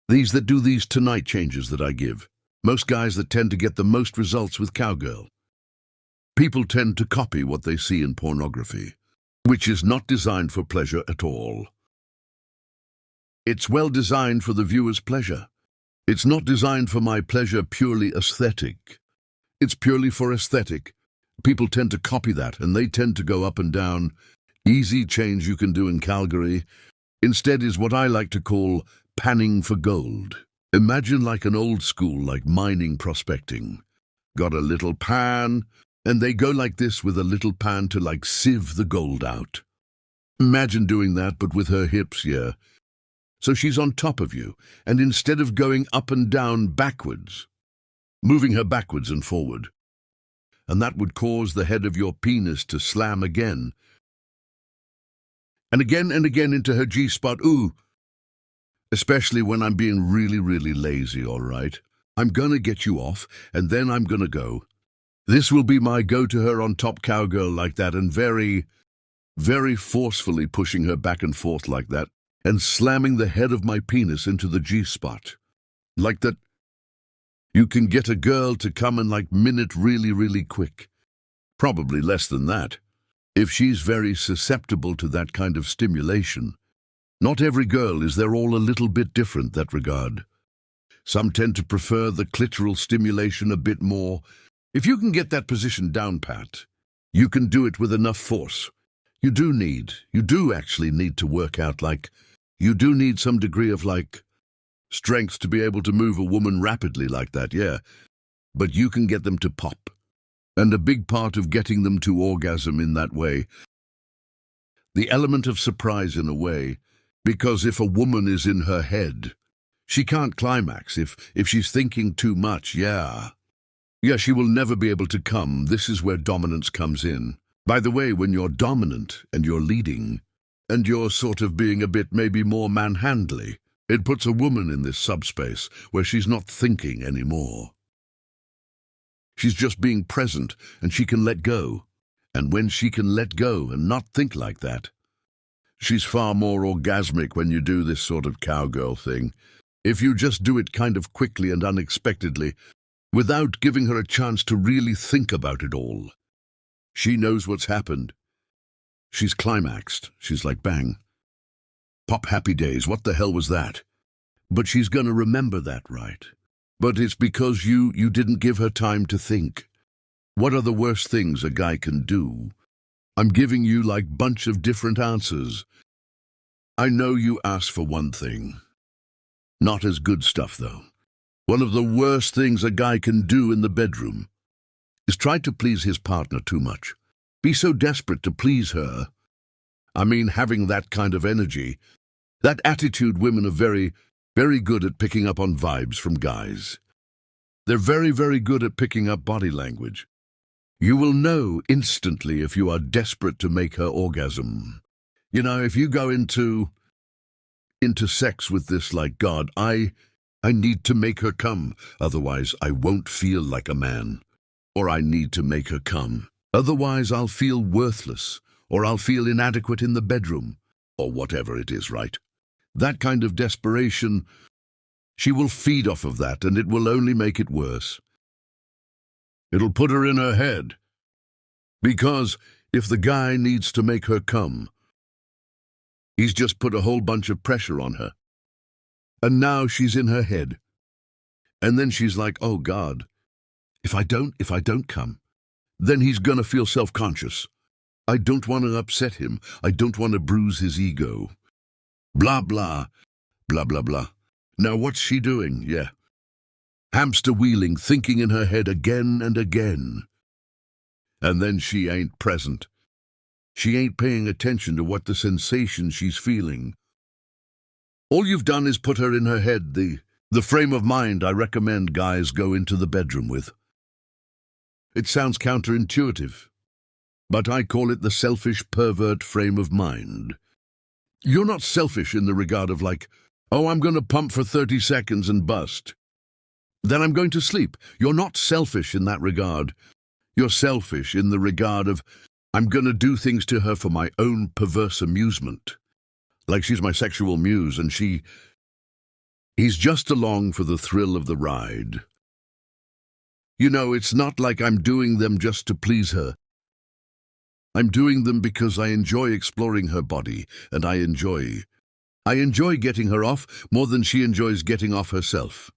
These that do these tonight changes that I give. Most guys that tend to get the most results with cowgirl. People tend to copy what they see in pornography, which is not designed for pleasure at all. It's well designed for the viewer's pleasure. It's not designed for my pleasure purely aesthetic. It's purely for aesthetic. People tend to copy that, and they tend to go up and down. Easy change you can do in Calgary. Instead is what I like to call panning for gold. Imagine like an old school, like mining prospecting. Got a little pan, and they go like this with a little pan to like sieve the gold out. Imagine doing that, but with her hips, yeah. So she's on top of you, and instead of going up and down backwards, moving her backwards and forward, and that would cause the head of your penis to slam again and again into her G-spot. Ooh, especially when I'm being really, really lazy, all right? I'm gonna get you off, and then I'm gonna go. This will be my go to her on top cowgirl like that, and very, very forcefully pushing her back and forth like that, and slamming the head of my penis into the G-spot. Like that. You can get a girl to come in like minute really, really quick. Probably less than that. If she's very susceptible to that kind of stimulation. Not every girl is. They're all a little bit different that regard. Some tend to prefer the clitoral stimulation a bit more. If you can get that position down pat, you can do it with enough force. You do actually need to work out, like, you do need some degree of, like, strength to be able to move a woman rapidly like that, yeah. But you can get them to pop. And a big part of getting them to orgasm in that way, the element of surprise in a way, because if a woman is in her head, she can't climax. If she's thinking too much, yeah, she will never be able to come. This is where dominance comes in. By the way, when you're dominant and you're leading, and you're sort of being a bit maybe more manhandly, it puts a woman in this subspace where she's not thinking anymore. She's just being present, and she can let go. And when she can let go and not think like that, she's far more orgasmic when you do this sort of cowgirl thing. If you just do it kind of quickly and unexpectedly, without giving her a chance to really think about it all. She knows what's happened. She's climaxed. She's like, bang. Pop, happy days, what the hell was that? But she's gonna remember that, right? But it's because you didn't give her time to think. What are the worst things a guy can do? I'm giving you like bunch of different answers. I know you asked for one thing. Not as good stuff, though. One of the worst things a guy can do in the bedroom is try to please his partner too much. Be so desperate to please her. I mean, having that kind of energy, that attitude. Women are very, very good at picking up on vibes from guys. They're very, very good at picking up body language. You will know instantly if you are desperate to make her orgasm. You know, if you go into sex with this like, God, I need to make her come, otherwise I won't feel like a man. Or I need to make her come, otherwise I'll feel worthless, or I'll feel inadequate in the bedroom, or whatever it is, right? That kind of desperation, she will feed off of that, and it will only make it worse. It'll put her in her head. Because if the guy needs to make her come, he's just put a whole bunch of pressure on her. And now she's in her head. And then she's like, oh God, if I don't come, then he's gonna feel self-conscious. I don't want to upset him. I don't want to bruise his ego. Blah, blah, blah, blah, blah. Now what's she doing? Yeah. Hamster wheeling, thinking in her head again and again. And then she ain't present. She ain't paying attention to what the sensation she's feeling. All you've done is put her in her head, the frame of mind I recommend guys go into the bedroom with. It sounds counterintuitive, but I call it the selfish pervert frame of mind. You're not selfish in the regard of like, oh, I'm going to pump for 30 seconds and bust. Then I'm going to sleep. You're not selfish in that regard. You're selfish in the regard of, I'm going to do things to her for my own perverse amusement. Like she's my sexual muse and she He's just along for the thrill of the ride. You know, it's not like I'm doing them just to please her. I'm doing them because I enjoy exploring her body, and I enjoy getting her off more than she enjoys getting off herself.